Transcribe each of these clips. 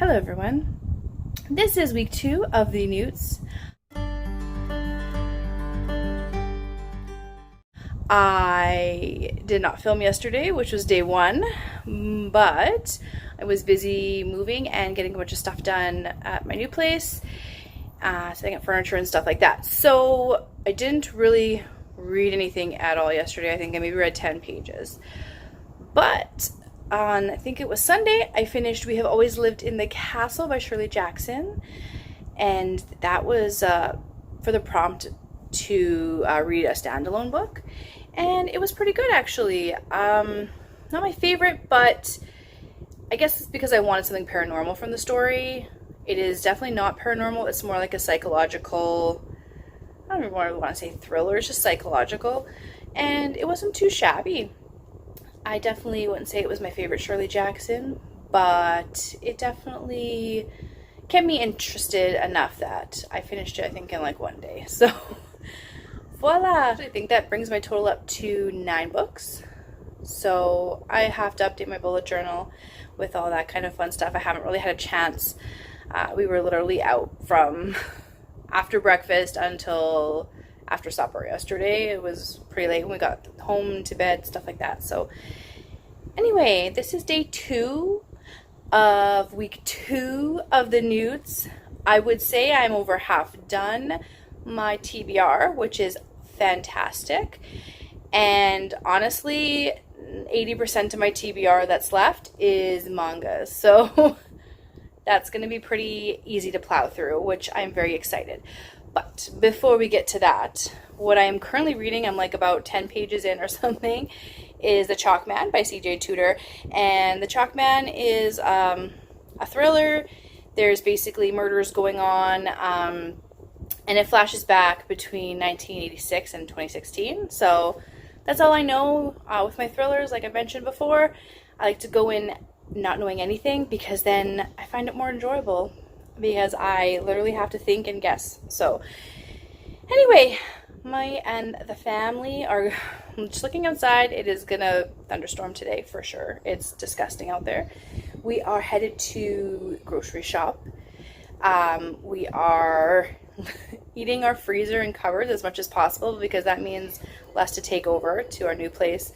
Hello everyone, this is week 2 of the N.E.W.T.S. I did not film yesterday, which was day 1, but I was busy moving and getting a bunch of stuff done at my new place, setting up furniture and stuff like that. So I didn't really read anything at all yesterday. I think I maybe read 10 pages. But on, I think it was Sunday, I finished We Have Always Lived in the Castle by Shirley Jackson, and that was for the prompt to read a standalone book, and it was pretty good actually. Not my favorite, but I guess it's because I wanted something paranormal from the story. It is definitely not paranormal, it's more like a psychological, I don't even want to say thriller, it's just psychological, and it wasn't too shabby. I definitely wouldn't say it was my favorite Shirley Jackson, but it definitely kept me interested enough that I finished it, I think, in like one day. So, voila! I think that brings my total up to 9 books. So, I have to update my bullet journal with all that kind of fun stuff. I haven't really had a chance. We were literally out from after breakfast until after supper yesterday. It was pretty late when we got home to bed, stuff like that. So anyway, this is day 2 of week 2 of the N.E.W.T.S. I would say I'm over half done my TBR, which is fantastic. And honestly, 80% of my TBR that's left is manga. So that's going to be pretty easy to plow through, which I'm very excited. But before we get to that, what I am currently reading, I'm like about 10 pages in or something, is The Chalk Man by C.J. Tudor. And The Chalk Man is a thriller. There's basically murders going on, and it flashes back between 1986 and 2016. So that's all I know with my thrillers. Like I mentioned before, I like to go in not knowing anything because then I find it more enjoyable, because I literally have to think and guess. So anyway, my and the family are just looking outside. It is gonna thunderstorm today for sure. It's disgusting out there. We are headed to grocery shop. We are eating our freezer and cupboards as much as possible because that means less to take over to our new place.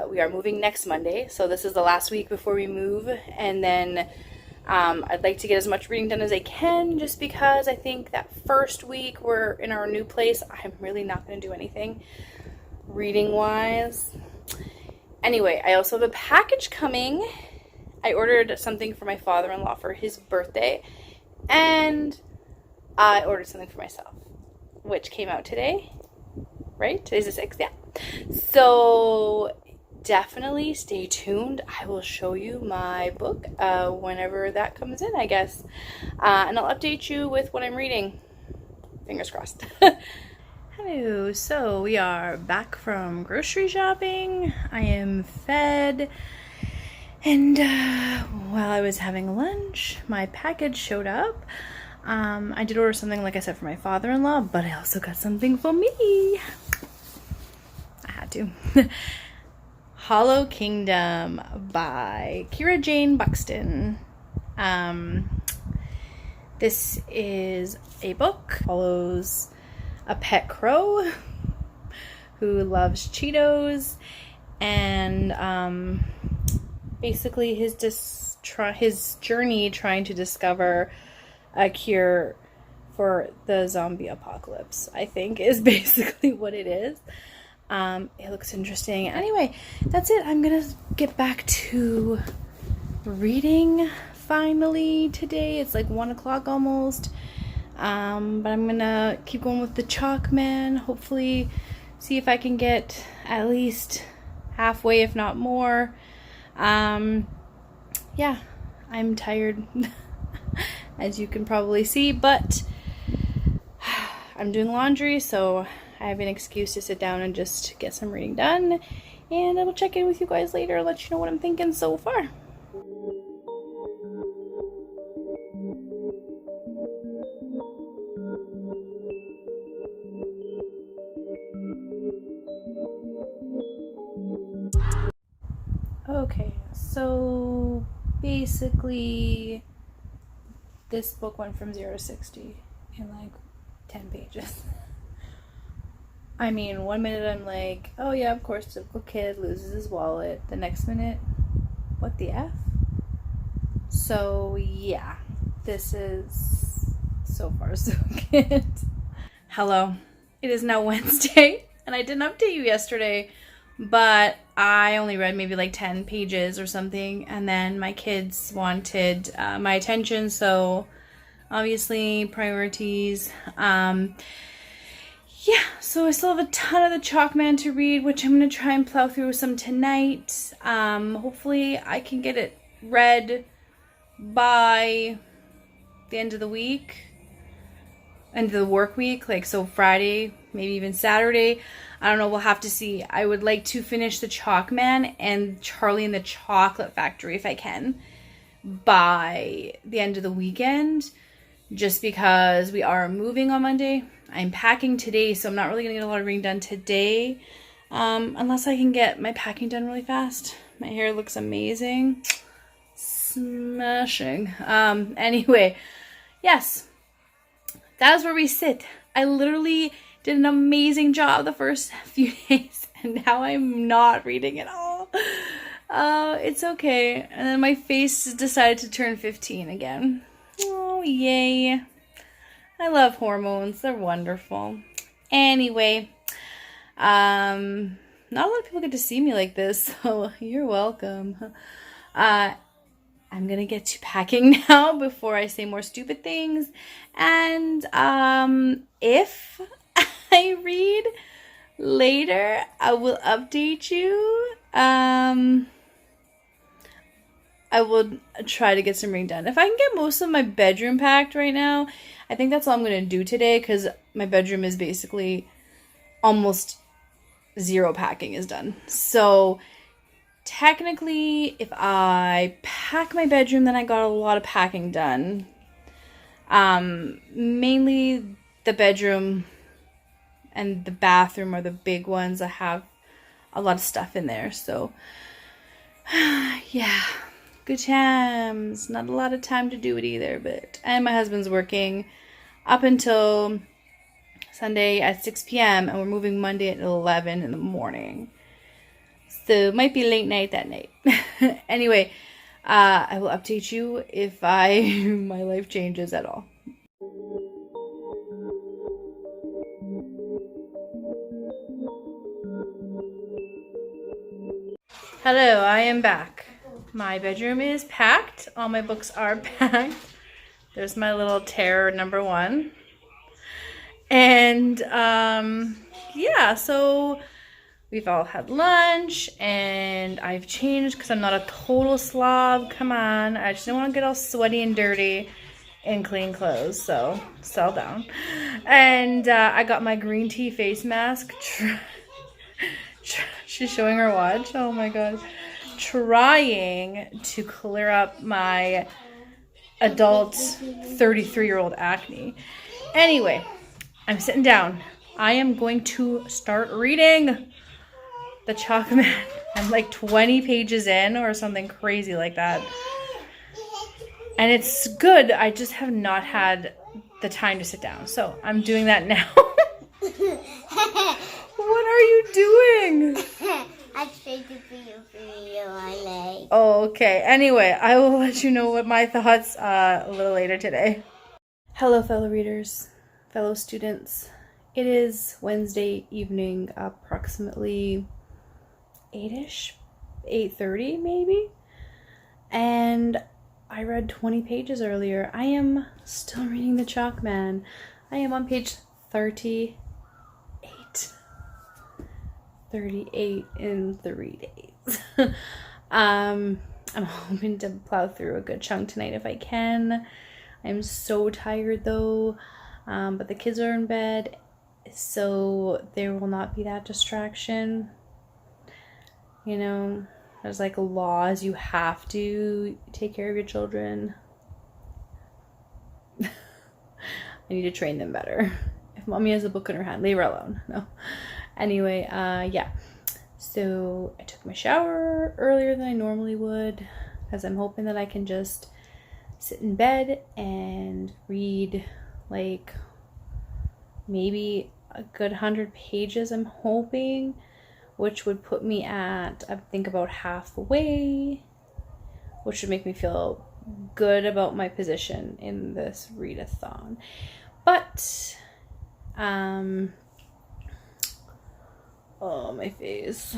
We are moving next Monday, so this is the last week before we move, and then I'd like to get as much reading done as I can, just because I think that first week we're in our new place, I'm really not going to do anything reading-wise. Anyway, I also have a package coming. I ordered something for my father-in-law for his birthday, and I ordered something for myself, which came out today, right? Today's the 6th, yeah. So definitely stay tuned. I will show you my book whenever that comes in, I guess. And I'll update you with what I'm reading. Fingers crossed. Hello, so we are back from grocery shopping. I am fed. And while I was having lunch, my package showed up. I did order something, like I said, for my father-in-law, but I also got something for me. I had to. Hollow Kingdom by Kira Jane Buxton. This is a book, follows a pet crow who loves Cheetos, and basically his journey trying to discover a cure for the zombie apocalypse, I think, is basically what it is. It looks interesting. Anyway, that's it. I'm gonna get back to reading finally today. It's like 1 o'clock almost. But I'm gonna keep going with The Chalk Man. Hopefully see if I can get at least halfway, if not more. Yeah, I'm tired, as you can probably see, but I'm doing laundry, so I have an excuse to sit down and just get some reading done, and I will check in with you guys later, let you know what I'm thinking so far. Okay, so basically This book went from 0 to 60 in like 10 pages. I mean, one minute I'm like, oh yeah, of course, typical kid loses his wallet. The next minute, what the F? So yeah, this is so far so good. Hello. It is now Wednesday, and I didn't update you yesterday, but I only read maybe like 10 pages or something, and then my kids wanted my attention, so obviously priorities. Yeah, so I still have a ton of the Chalkman to read, which I'm going to try and plow through some tonight. Hopefully I can get it read by the end of the week, end of the work week, like so Friday, maybe even Saturday. I don't know, we'll have to see. I would like to finish the Chalkman and Charlie and the Chocolate Factory if I can by the end of the weekend, just because we are moving on Monday. I'm packing today, so I'm not really going to get a lot of reading done today, unless I can get my packing done really fast. My hair looks amazing. Smashing. Anyway, yes, that is where we sit. I literally did an amazing job the first few days, and now I'm not reading at all. It's okay. And then my face decided to turn 15 again. Oh, yay. I love hormones. They're wonderful. Anyway, not a lot of people get to see me like this, so you're welcome. I'm gonna get to packing now before I say more stupid things. And if I read later, I will update you. I will try to get some reading done. If I can get most of my bedroom packed right now, I think that's all I'm going to do today, because my bedroom is basically almost zero packing is done. So technically, if I pack my bedroom, then I got a lot of packing done. Mainly the bedroom and the bathroom are the big ones. I have a lot of stuff in there. So yeah. Good times. Not a lot of time to do it either, and my husband's working up until Sunday at 6 p.m. and we're moving Monday at 11 in the morning. So it might be late night that night. Anyway, I will update you if my life changes at all. Hello, I am back. My bedroom is packed. All my books are packed. There's my little terror number 1. And yeah, so we've all had lunch and I've changed because I'm not a total slob. Come on. I just don't want to get all sweaty and dirty in clean clothes. So settle down. And I got my green tea face mask. She's showing her watch. Oh my god. Trying to clear up my adult 33-year-old acne. Anyway, I'm sitting down. I am going to start reading the Chalkman. I'm like 20 pages in or something crazy like that. And it's good. I just have not had the time to sit down. So I'm doing that now. What are you doing? I tried to feel my leg. Oh, okay. Anyway, I will let you know what my thoughts a little later today. Hello, fellow readers, fellow students. It is Wednesday evening, approximately 8-ish, 8:30 maybe. And I read 20 pages earlier. I am still reading the Chalkman. I am on page 38. 38 in 3 days. I'm hoping to plow through a good chunk tonight if I can. I'm so tired though, but the kids are in bed, so there will not be that distraction. You know, there's like laws, you have to take care of your children. I need to train them better. If mommy has a book in her hand, leave her alone. No. Anyway, yeah. So I took my shower earlier than I normally would, because I'm hoping that I can just sit in bed and read like maybe a good 100 pages, I'm hoping, which would put me at, I think, about halfway, which would make me feel good about my position in this readathon. But oh, my face.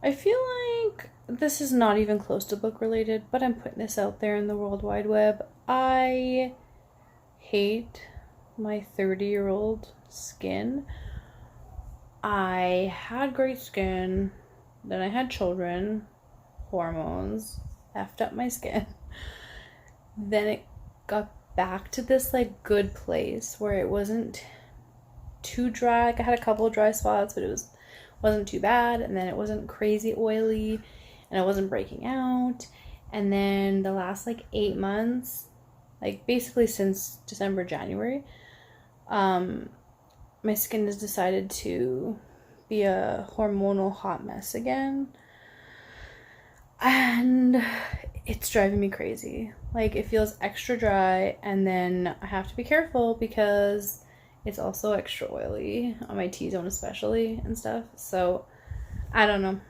I feel like this is not even close to book related, but I'm putting this out there in the World Wide Web. I hate my 30-year-old skin. I had great skin, then I had children, hormones, effed up my skin. Then it got back to this like good place where it wasn't too dry. Like I had a couple of dry spots, but it wasn't too bad, and then it wasn't crazy oily, and it wasn't breaking out. And then the last like 8 months, like basically since December, January, my skin has decided to be a hormonal hot mess again, and it's driving me crazy. Like it feels extra dry, and then I have to be careful because it's also extra oily on my T-zone especially and stuff. So I don't know.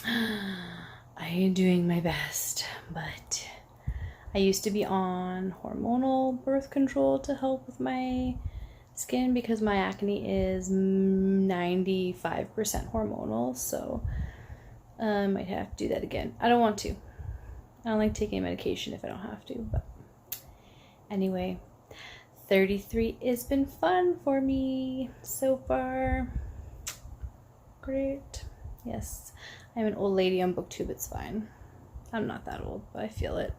I am doing my best, but I used to be on hormonal birth control to help with my skin because my acne is 95% hormonal. So I might have to do that again. I don't want to. I don't like taking medication if I don't have to, but anyway, 33 has been fun for me so far. Great. Yes, I'm an old lady on booktube. It's fine. I'm not that old, but I feel it.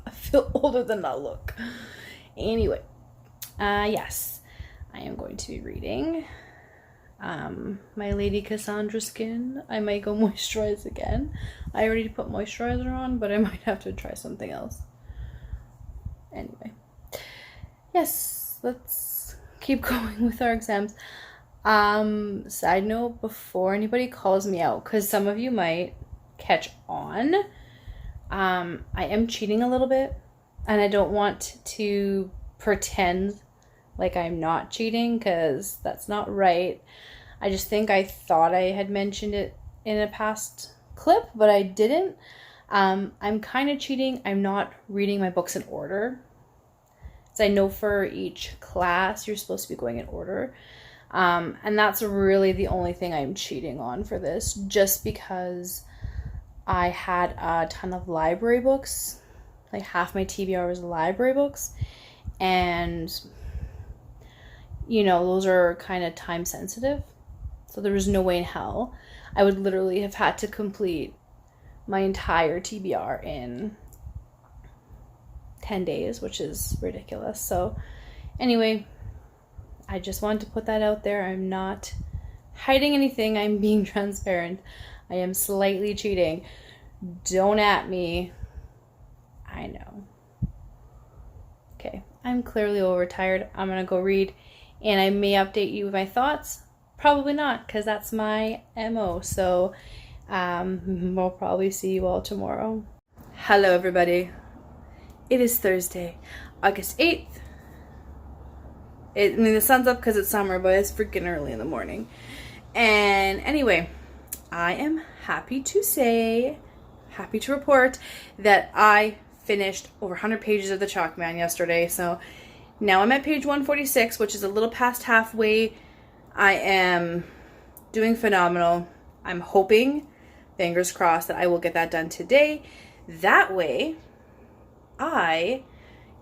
I feel older than I look. Anyway, yes, I am going to be reading My Lady Cassandra Skin. I might go moisturize again. I already put moisturizer on, but I might have to try something else. Anyway, yes, let's keep going with our exams. Side note, before anybody calls me out, because some of you might catch on, I am cheating a little bit, and I don't want to pretend like I'm not cheating, because that's not right. I just think I thought I had mentioned it in a past clip, but I didn't. I'm kind of cheating. I'm not reading my books in order. So I know for each class you're supposed to be going in order. And that's really the only thing I'm cheating on for this, just because I had a ton of library books. Like half my TBR was library books, and you know, those are kind of time sensitive. So there was no way in hell I would literally have had to complete my entire TBR in 10 days, which is ridiculous. So anyway, I just wanted to put that out there. I'm not hiding anything. I'm being transparent. I am slightly cheating. Don't at me. I know. Okay, I'm clearly overtired. I'm gonna go read, and I may update you with my thoughts. Probably not, because that's my MO. So we'll probably see you all tomorrow. Hello, everybody. It is Thursday, August 8th. I mean, the sun's up because it's summer, but it's freaking early in the morning. And anyway, I am happy to report that I finished over 100 pages of the Chalkman yesterday. So now I'm at page 146, which is a little past halfway. I am doing phenomenal. I'm hoping, fingers crossed, that I will get that done today. That way, I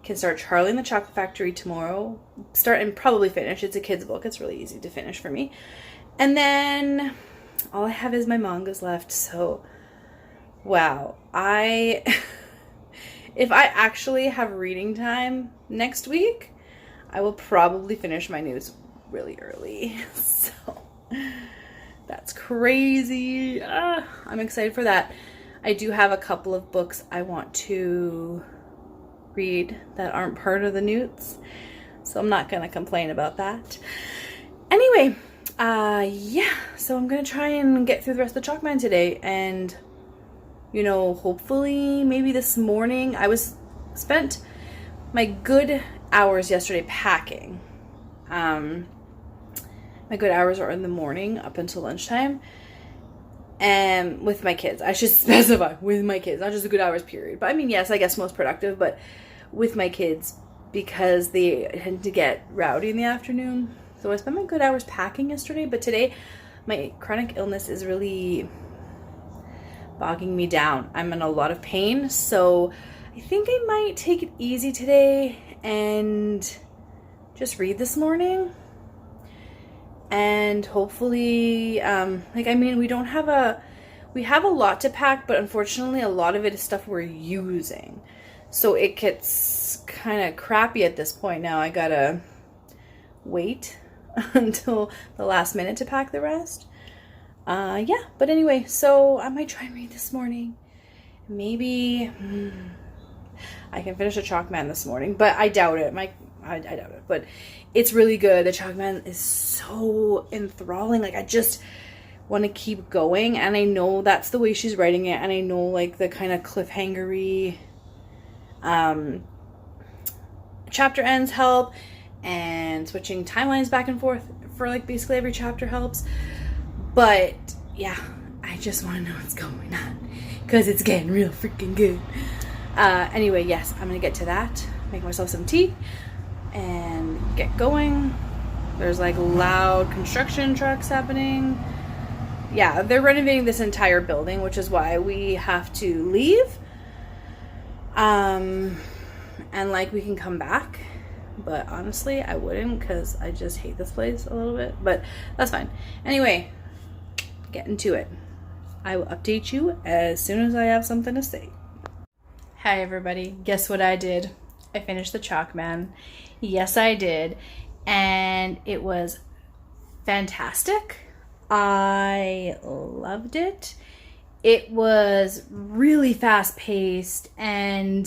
can start Charlie and the Chocolate Factory tomorrow. Start and probably finish. It's a kid's book. It's really easy to finish for me. And then all I have is my mangas left. So, wow. If I actually have reading time next week, I will probably finish my news really early. So, that's crazy. I'm excited for that. I do have a couple of books I want to read that aren't part of the N.E.W.T.S, so I'm not gonna complain about that. Anyway, yeah, so I'm gonna try and get through the rest of the Chalkman today, and you know, hopefully maybe this morning. I spent my good hours yesterday packing. My good hours are in the morning up until lunchtime. And with my kids, I should specify, with my kids, not just the good hours period. But I mean, yes, I guess most productive, but with my kids, because they tend to get rowdy in the afternoon. So I spent my good hours packing yesterday, but today my chronic illness is really bogging me down. I'm in a lot of pain, so I think I might take it easy today and just read this morning. And hopefully, we have a lot to pack, but unfortunately a lot of it is stuff we're using. So it gets kind of crappy at this point now. I gotta wait until the last minute to pack the rest. Yeah, but anyway, so I might try and read this morning. Maybe I can finish a Chalkman this morning, but I doubt it. I doubt it, but it's really good. The Chalkman is so enthralling. Like, I just want to keep going, and I know that's the way she's writing it, and I know, like, the kind of cliffhanger-y chapter ends help, and switching timelines back and forth for, like, basically every chapter helps. But yeah, I just want to know what's going on, because it's getting real freaking good. Anyway, yes, I'm gonna get to that, make myself some tea, and get going. There's like loud construction trucks happening. Yeah, they're renovating this entire building, which is why we have to leave. And like, we can come back, but honestly I wouldn't, because I just hate this place a little bit, but that's fine. Anyway, get into it. I will update you as soon as I have something to say. Hi everybody, guess what I did? I finished the Chalkman. Yes, I did, and it was fantastic. I loved it. It was really fast-paced, and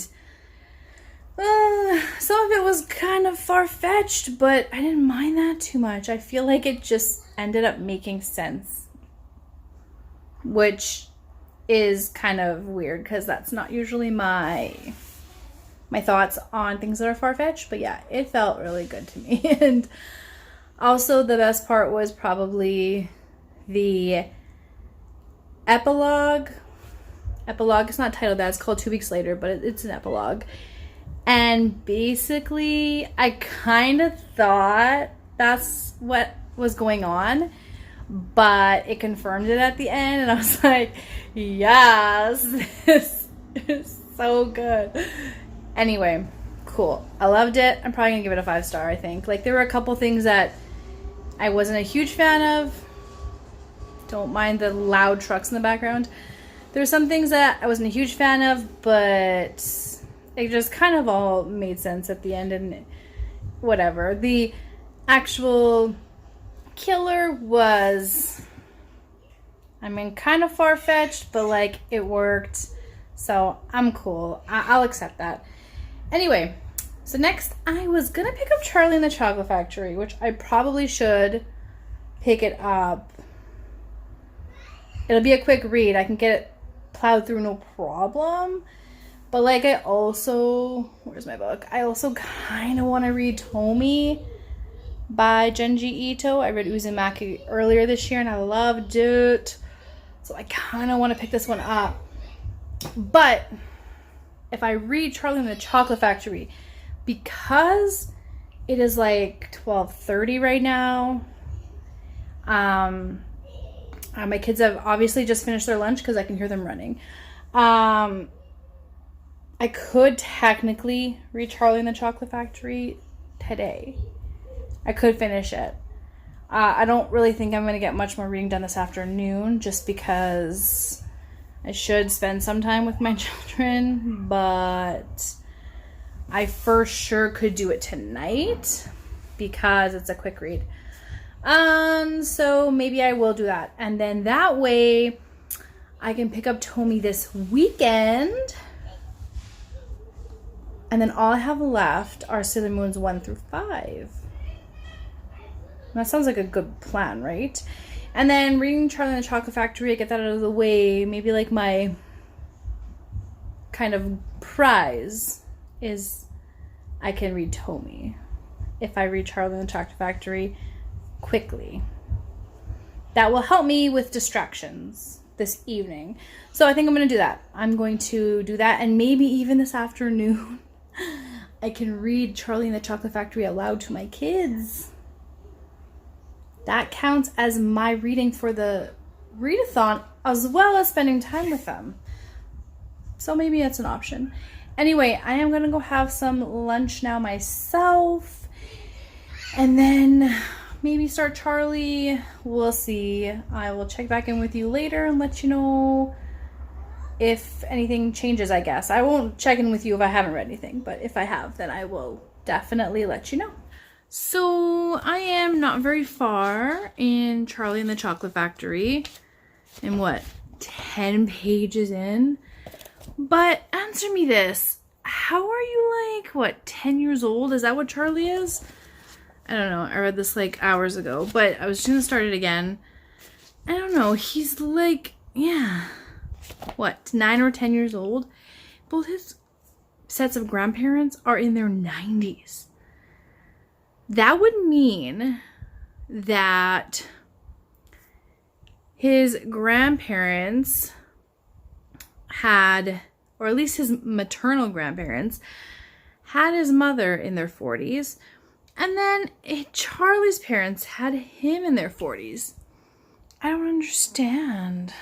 some of it was kind of far-fetched, but I didn't mind that too much. I feel like it just ended up making sense, which is kind of weird, because that's not usually my thoughts on things that are far-fetched. But yeah, it felt really good to me. And also the best part was probably the epilogue. It's not titled that, it's called 2 Weeks Later, but it's an epilogue. And basically I kind of thought that's what was going on, but it confirmed it at the end, and I was like, yes, this is so good. Anyway, cool. I loved it. I'm probably gonna give it a 5-star, I think. Like, there were a couple things that I wasn't a huge fan of. Don't mind the loud trucks in the background. There were some things that I wasn't a huge fan of, but it just kind of all made sense at the end, and whatever. The actual killer was, I mean, kind of far-fetched, but like, it worked, so I'm cool. I'll accept that. Anyway, so next I was gonna pick up Charlie and the Chocolate Factory, which I probably should pick it up. It'll be a quick read. I can get it plowed through no problem. But like, I also, where's my book? I also kind of want to read Tomi by Genji Ito. I read Uzumaki earlier this year and I loved it. So I kind of want to pick this one up. But if I read Charlie and the Chocolate Factory, because it is like 12:30 right now, my kids have obviously just finished their lunch because I can hear them running. I could technically read Charlie and the Chocolate Factory today. I could finish it. I don't really think I'm going to get much more reading done this afternoon, just because I should spend some time with my children, but I for sure could do it tonight because it's a quick read. So maybe I will do that. And then that way I can pick up Tomi this weekend. And then all I have left are Sailor Moons 1 through 5. That sounds like a good plan, right? And then reading Charlie and the Chocolate Factory, I get that out of the way. Maybe like my kind of prize is I can read Tommy if I read Charlie and the Chocolate Factory quickly. That will help me with distractions this evening. So I think I'm going to do that. I'm going to do that, and maybe even this afternoon I can read Charlie and the Chocolate Factory aloud to my kids. That counts as my reading for the readathon, as well as spending time with them. So maybe it's an option. Anyway, I am going to go have some lunch now myself. And then maybe start Charlie. We'll see. I will check back in with you later and let you know if anything changes, I guess. I won't check in with you if I haven't read anything, but if I have, then I will definitely let you know. So I am not very far in Charlie and the Chocolate Factory. I'm what, 10 pages in? But answer me this. How are you, like, what, 10 years old? Is that what Charlie is? I don't know. I read this like hours ago, but I was just gonna start it again. I don't know. He's like, yeah, what, 9 or 10 years old? Both his sets of grandparents are in their 90s. That would mean that his grandparents had, or at least his maternal grandparents, had his mother in their 40s. And then Charlie's parents had him in their 40s. I don't understand.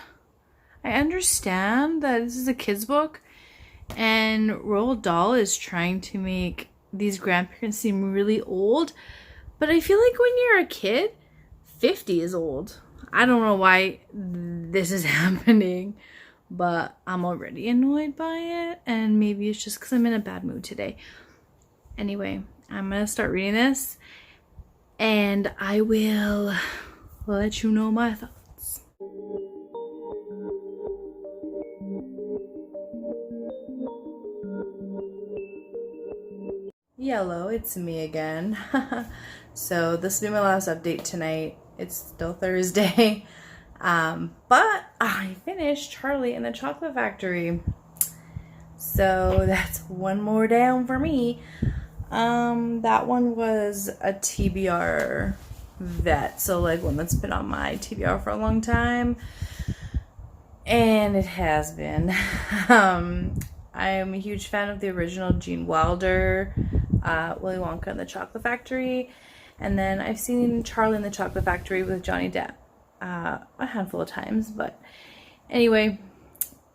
I understand that this is a kid's book and Roald Dahl is trying to make these grandparents seem really old. But I feel like when you're a kid, 50 is old. I don't know why this is happening, but I'm already annoyed by it. And maybe it's just because I'm in a bad mood today. Anyway, I'm going to start reading this and I will let you know my thoughts. Yellow, it's me again. So this will be my last update tonight. It's still Thursday. But I finished Charlie and the Chocolate Factory. So that's one more down for me. That one was a TBR vet. So like one that's been on my TBR for a long time. And it has been. I am a huge fan of the original Gene Wilder, Willy Wonka and the Chocolate Factory. And then I've seen Charlie and the Chocolate Factory with Johnny Depp a handful of times. But anyway,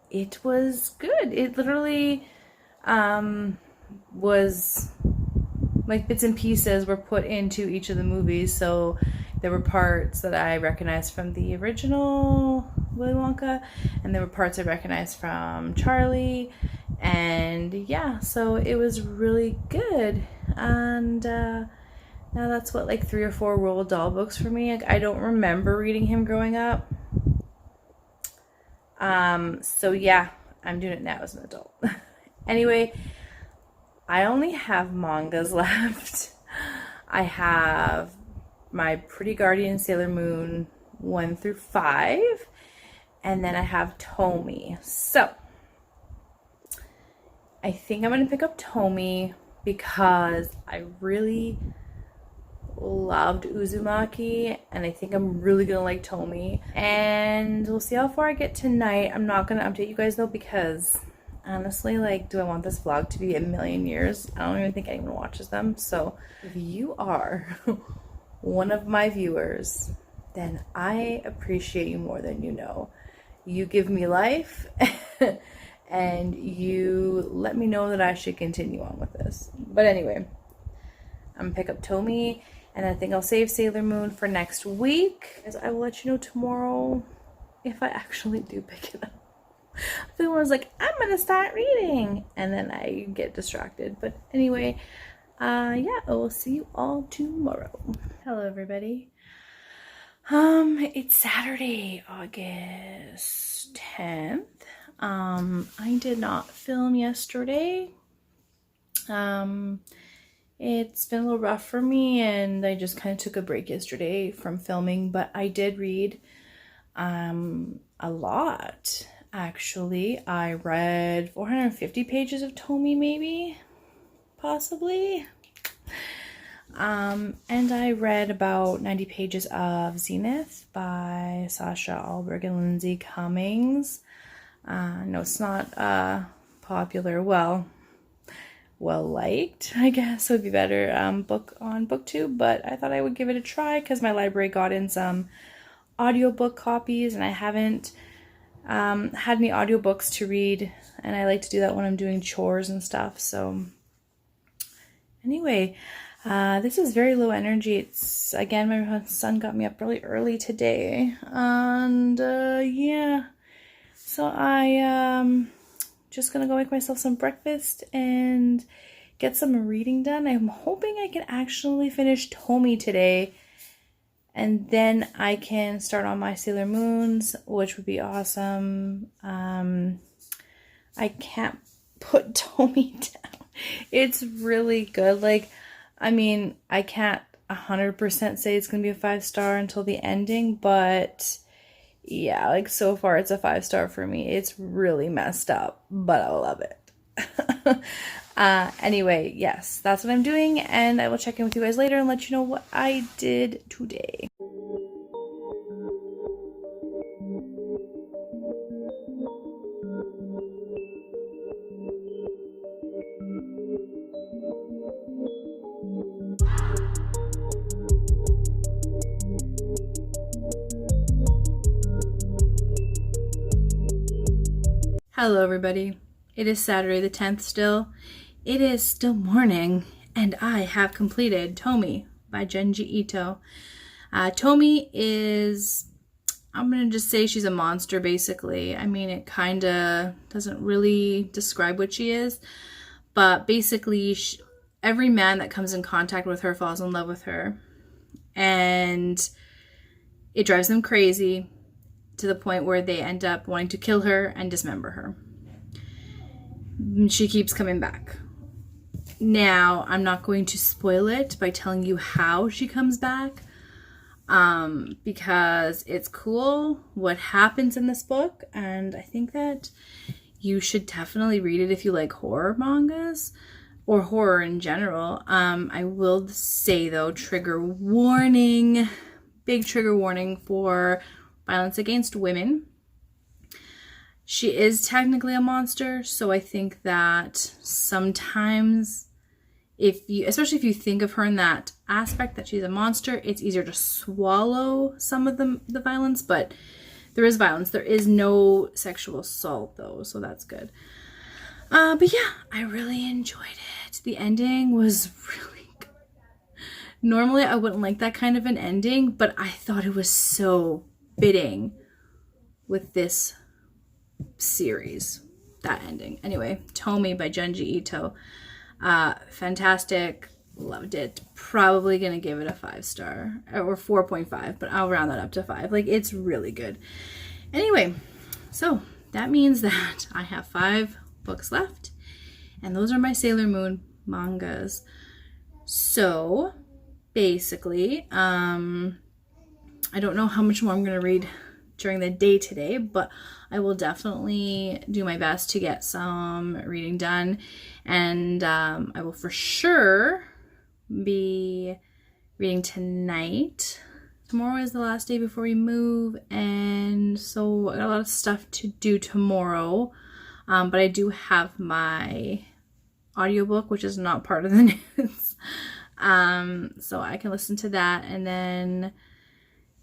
it was good. It literally was like bits and pieces were put into each of the movies. So there were parts that I recognized from the original Willy Wonka, and there were parts I recognized from Charlie. And yeah, so it was really good. And now that's what, like 3 or 4 Roald Dahl books for me. Like, I don't remember reading him growing up. So yeah, I'm doing it now as an adult. Anyway, I only have mangas left. I have my Pretty Guardian Sailor Moon 1 through 5, and then I have Tommy. So I think I'm going to pick up Tommy because I really loved Uzumaki, and I think I'm really going to like Tommy. And we'll see how far I get tonight. I'm not going to update you guys though, because honestly, like, do I want this vlog to be a million years? I don't even think anyone watches them. So if you are one of my viewers, then I appreciate you more than you know. You give me life and you let me know that I should continue on with this. But anyway, I'm gonna pick up Tommy, and I think I'll save Sailor Moon for next week, as I will let you know tomorrow if I actually do pick it up. The one was like, I'm gonna start reading, and then I get distracted. But anyway, yeah, I will see you all tomorrow. Hello everybody. It's Saturday, August 10th. I did not film yesterday. It's been a little rough for me, and I just kind of took a break yesterday from filming, but I did read a lot. actually. I read 450 pages of Tomi, maybe, possibly. And I read about 90 pages of Zenith by Sasha Alberg and Lindsay Cummings. No, it's not popular, well liked, I guess would be better, book on BookTube, but I thought I would give it a try because my library got in some audiobook copies and I haven't had any audiobooks to read, and I like to do that when I'm doing chores and stuff. So anyway, this is very low energy. It's, again, my son got me up really early today, and yeah, so I just gonna go make myself some breakfast and get some reading done. I'm hoping I can actually finish Tomi today, and then I can start on my Sailor Moons, which would be awesome. I can't put Tomi down. It's really good. Like, I mean, I can't 100% say it's gonna be a 5-star until the ending, but yeah, like so far it's a 5-star for me. It's really messed up, but I love it. Anyway, yes, that's what I'm doing, and I will check in with you guys later and let you know what I did today. Hello everybody. It is Saturday the 10th still. It is still morning, and I have completed Tomi by Junji Ito. Tomi is, I'm going to just say she's a monster basically. I mean, it kind of doesn't really describe what she is, but basically every man that comes in contact with her falls in love with her, and it drives them crazy to the point where they end up wanting to kill her and dismember her. She keeps coming back. Now, I'm not going to spoil it by telling you how she comes back, because it's cool what happens in this book, and I think that you should definitely read it if you like horror mangas or horror in general. I will say though, trigger warning, big trigger warning for violence against women. She is technically a monster, so I think that sometimes especially if you think of her in that aspect that she's a monster, it's easier to swallow some of the violence, but there is violence. There is no sexual assault though, so that's good. But yeah, I really enjoyed it. The ending was really good. Normally I wouldn't like that kind of an ending, but I thought it was so fitting with this series, that ending. Anyway, Tomi by Junji Ito. Fantastic. Loved it. Probably gonna give it a 5-star or 4.5, but I'll round that up to 5. Like, it's really good. Anyway, so that means that I have 5 books left, and those are my Sailor Moon mangas. So basically, I don't know how much more I'm going to read during the day today, but I will definitely do my best to get some reading done, and I will for sure be reading tonight. Tomorrow is the last day before we move, and so I got a lot of stuff to do tomorrow, but I do have my audiobook, which is not part of the news, so I can listen to that, and then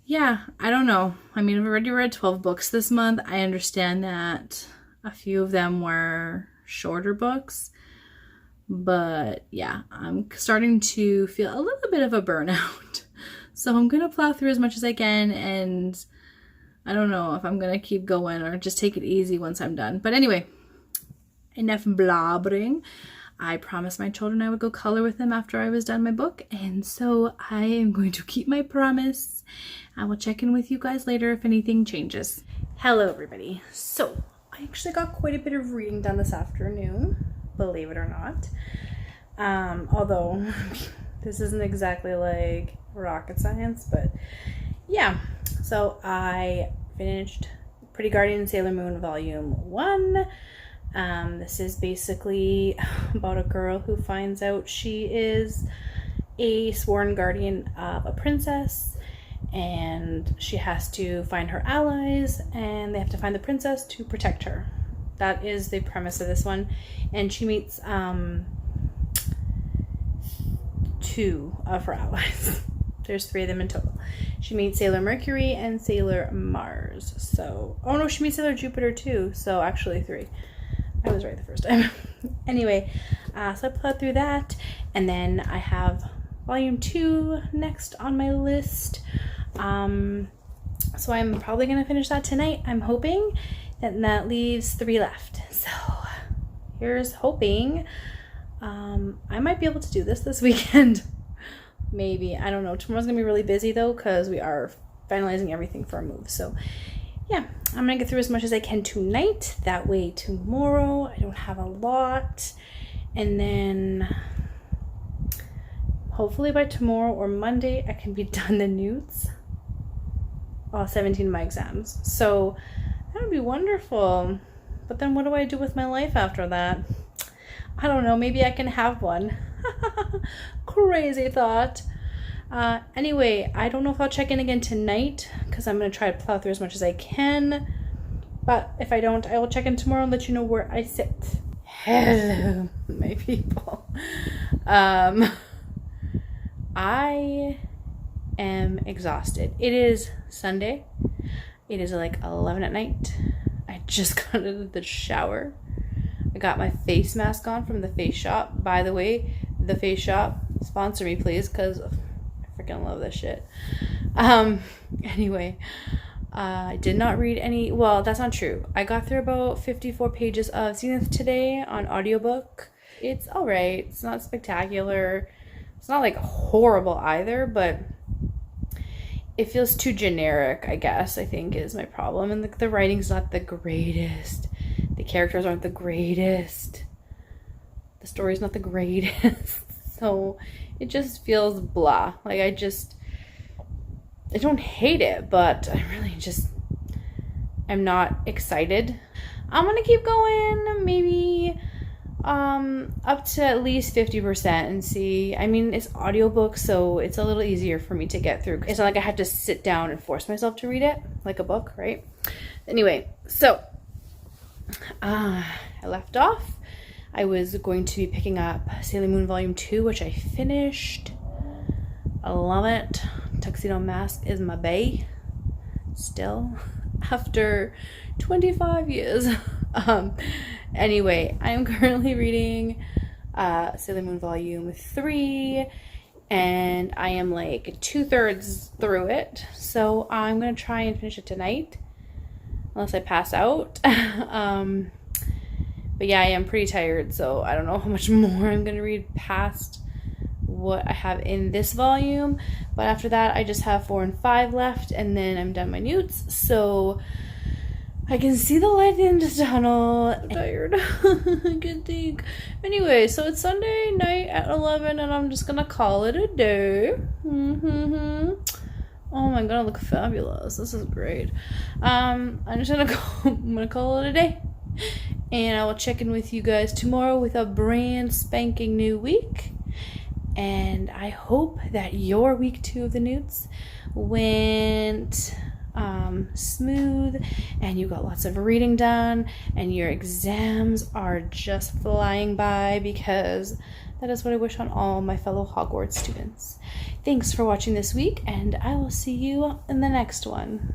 yeah, I don't know. I mean, I've already read 12 books this month. I understand that a few of them were shorter books, but yeah, I'm starting to feel a little bit of a burnout. So I'm going to plow through as much as I can, and I don't know if I'm going to keep going or just take it easy once I'm done. But anyway, enough blabbering. I promised my children I would go color with them after I was done my book, and so I am going to keep my promise. I will check in with you guys later if anything changes. Hello everybody. So I actually got quite a bit of reading done this afternoon, believe it or not. Although this isn't exactly like rocket science, but yeah. So I finished Pretty Guardian Sailor Moon Volume 1. This is basically about a girl who finds out she is a sworn guardian of a princess, and she has to find her allies, and they have to find the princess to protect her. That is the premise of this one. And she meets 2 of her allies. There's 3 of them in total. She meets Sailor Mercury and Sailor Mars. So, oh no, she meets Sailor Jupiter too. So actually 3. I was right the first time. Anyway, so I plowed through that. And then I have volume 2 next on my list. So I'm probably going to finish that tonight. I'm hoping. And that leaves 3 left. So here's hoping. I might be able to do this weekend. Maybe. I don't know. Tomorrow's going to be really busy though, because we are finalizing everything for a move. So yeah, I'm going to get through as much as I can tonight. That way tomorrow I don't have a lot. And then hopefully by tomorrow or Monday I can be done the N.E.W.T.S. All 17 of my exams. So that would be wonderful. But then what do I do with my life after that? I don't know. Maybe I can have one. Crazy thought. Anyway, I don't know if I'll check in again tonight, because I'm going to try to plow through as much as I can. But if I don't, I will check in tomorrow and let you know where I sit. Hello, my people. I am exhausted. It is Sunday. It is like 11 at night. I just got out of the shower. I got my face mask on from the Face Shop. By the way, the Face Shop, sponsor me please, because I freaking love this shit. Anyway, I did not read any, well, that's not true. I got through about 54 pages of Zenith today on audiobook. It's alright. It's not spectacular. It's not like horrible either, but it feels too generic, I guess, I think is my problem. And the writing's not the greatest. The characters aren't the greatest. The story's not the greatest. So it just feels blah. Like I don't hate it, but I really I'm not excited. I'm gonna keep going, maybe up to at least 50% and see. I mean, it's audiobook, so it's a little easier for me to get through. It's not like I have to sit down and force myself to read it like a book, right? Anyway, so I left off. I was going to be picking up Sailor Moon Volume 2, which I finished. I love it. Tuxedo Mask is my bae. Still, after 25 years. Anyway, I am currently reading Sailor Moon Volume 3, and I am like 2/3 through it. So I'm going to try and finish it tonight, unless I pass out. But yeah, I am pretty tired, so I don't know how much more I'm going to read past what I have in this volume. But after that, I just have 4 and 5 left, and then I'm done my N.E.W.T.S. So I can see the light in the tunnel. I'm tired. I can think. Anyway, so it's Sunday night at 11, and I'm just going to call it a day. Oh my god, I look fabulous. This is great. I'm just going to call it a day. And I will check in with you guys tomorrow with a brand spanking new week. And I hope that your week 2 of the N.E.W.T.S went smooth, and you got lots of reading done, and your exams are just flying by, because that is what I wish on all my fellow Hogwarts students. Thanks for watching this week, and I will see you in the next one.